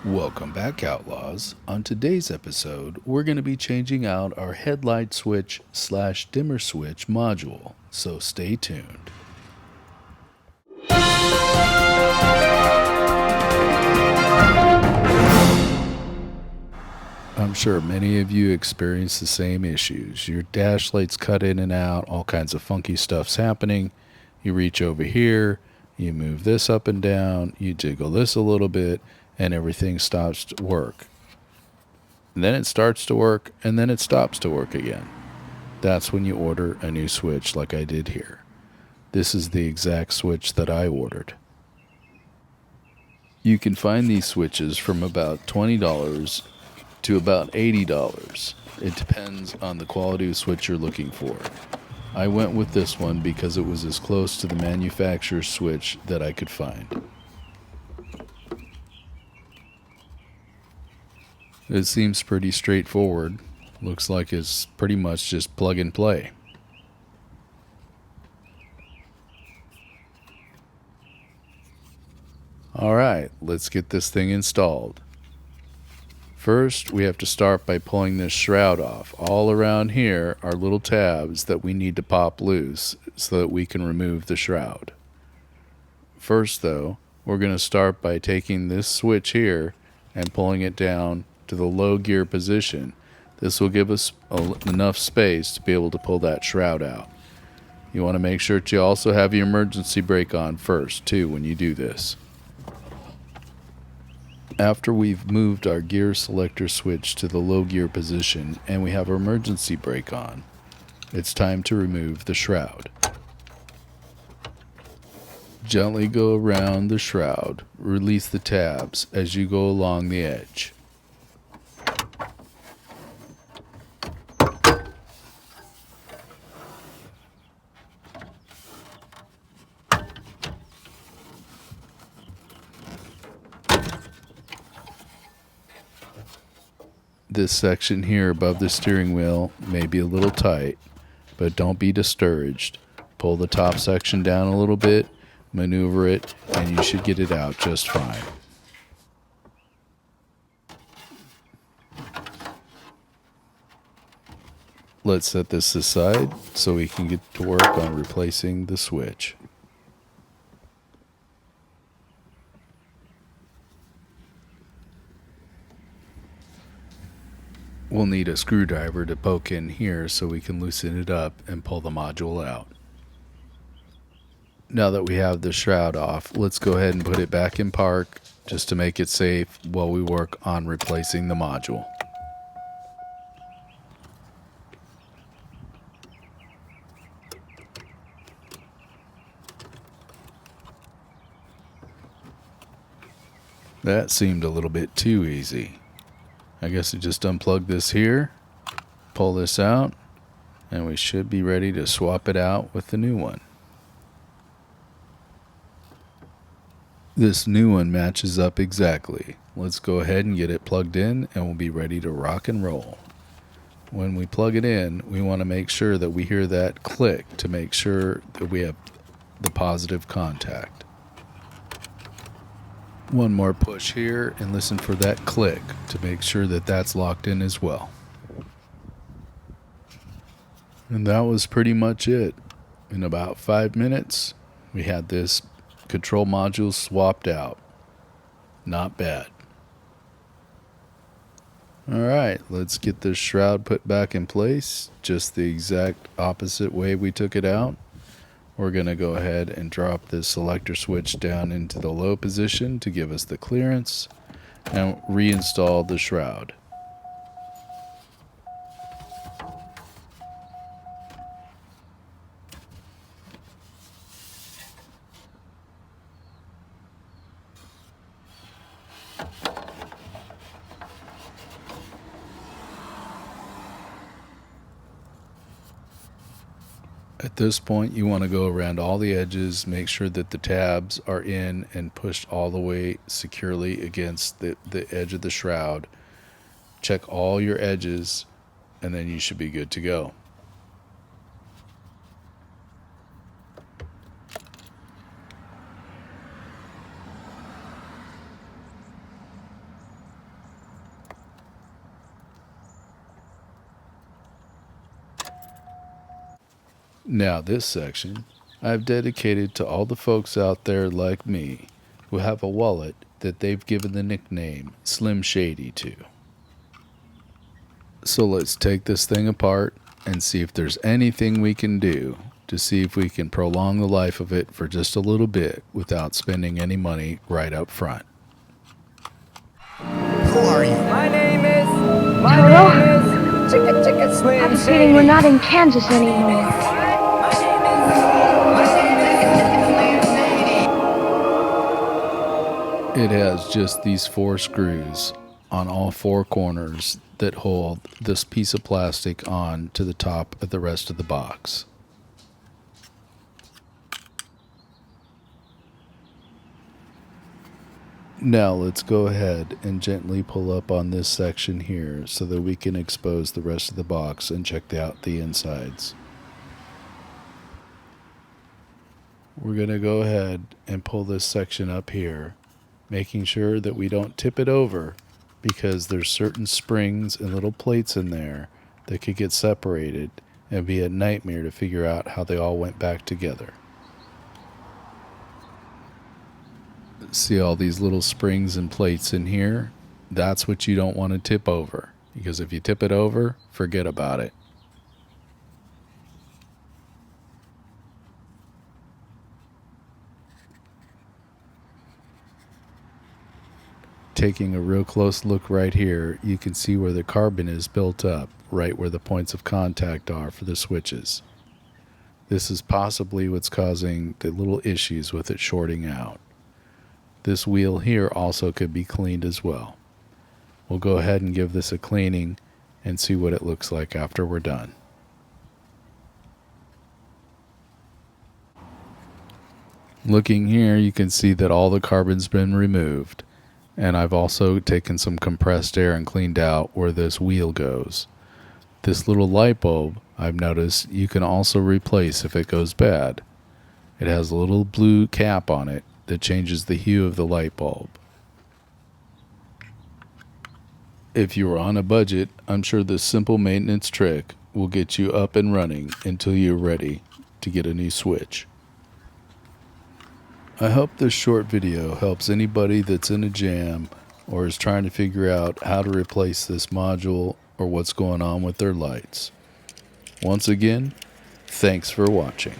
Welcome back, Outlaws. On today's episode, we're going to be changing out our headlight switch slash dimmer switch module, so stay tuned. I'm sure many of you experience the same issues. Your dash lights cut in and out, all kinds of funky stuff's happening. You reach over here, you move this up and down, you jiggle this a little bit, and everything stops to work. And then it starts to work, and then it stops to work again. That's when you order a new switch like I did here. This is the exact switch that I ordered. You can find these switches from about $20 to about $80. It depends on the quality of switch you're looking for. I went with this one because it was as close to the manufacturer's switch that I could find. It seems pretty straightforward. Looks like it's pretty much just plug and play. Alright, let's get this thing installed. First, we have to start by pulling this shroud off. All around here are little tabs that we need to pop loose so that we can remove the shroud. First, though, we're going to start by taking this switch here and pulling it down to the low gear position. This will give us enough space to be able to pull that shroud out. You want to make sure that you also have your emergency brake on first, too, when you do this. After we've moved our gear selector switch to the low gear position and we have our emergency brake on, it's time to remove the shroud. Gently go around the shroud, release the tabs as you go along the edge. This section here above the steering wheel may be a little tight, but don't be discouraged. Pull the top section down a little bit, maneuver it, and you should get it out just fine. Let's set this aside so we can get to work on replacing the switch. We'll need a screwdriver to poke in here so we can loosen it up and pull the module out. Now that we have the shroud off, let's go ahead and put it back in park just to make it safe while we work on replacing the module. That seemed a little bit too easy. I guess we just unplug this here, pull this out, and we should be ready to swap it out with the new one. This new one matches up exactly. Let's go ahead and get it plugged in and we'll be ready to rock and roll. When we plug it in, we want to make sure that we hear that click to make sure that we have the positive contact. One more push here and listen for that click to make sure that that's locked in as well. And that was pretty much it. In about 5 minutes, we had this control module swapped out. Not bad. Alright, let's get this shroud put back in place, just the exact opposite way we took it out. We're going to go ahead and drop this selector switch down into the low position to give us the clearance and reinstall the shroud. At this point, you want to go around all the edges, make sure that the tabs are in and pushed all the way securely against the edge of the shroud. Check all your edges, and then you should be good to go. Now this section I've dedicated to all the folks out there like me who have a wallet that they've given the nickname Slim Shady to. So let's take this thing apart and see if there's anything we can do to see if we can prolong the life of it for just a little bit without spending any money right up front. Who are you? My name is Toto? Chicka Slim I have a Shady. feeling we're not in Kansas anymore. It has just these 4 screws on all 4 corners that hold this piece of plastic on to the top of the rest of the box. Now let's go ahead and gently pull up on this section here so that we can expose the rest of the box and check out the insides. We're going to go ahead and pull this section up here, making sure that we don't tip it over because there's certain springs and little plates in there that could get separated and be a nightmare to figure out how they all went back together. See all these little springs and plates in here? That's what you don't want to tip over, because if you tip it over, forget about it. Taking a real close look right here, you can see where the carbon is built up, right where the points of contact are for the switches. This is possibly what's causing the little issues with it shorting out. This wheel here also could be cleaned as well. We'll go ahead and give this a cleaning and see what it looks like after we're done. Looking here, you can see that all the carbon's been removed, and I've also taken some compressed air and cleaned out where this wheel goes. This little light bulb, I've noticed, you can also replace if it goes bad. It has a little blue cap on it that changes the hue of the light bulb. If you are on a budget, I'm sure this simple maintenance trick will get you up and running until you're ready to get a new switch. I hope this short video helps anybody that's in a jam or is trying to figure out how to replace this module or what's going on with their lights. Once again, thanks for watching.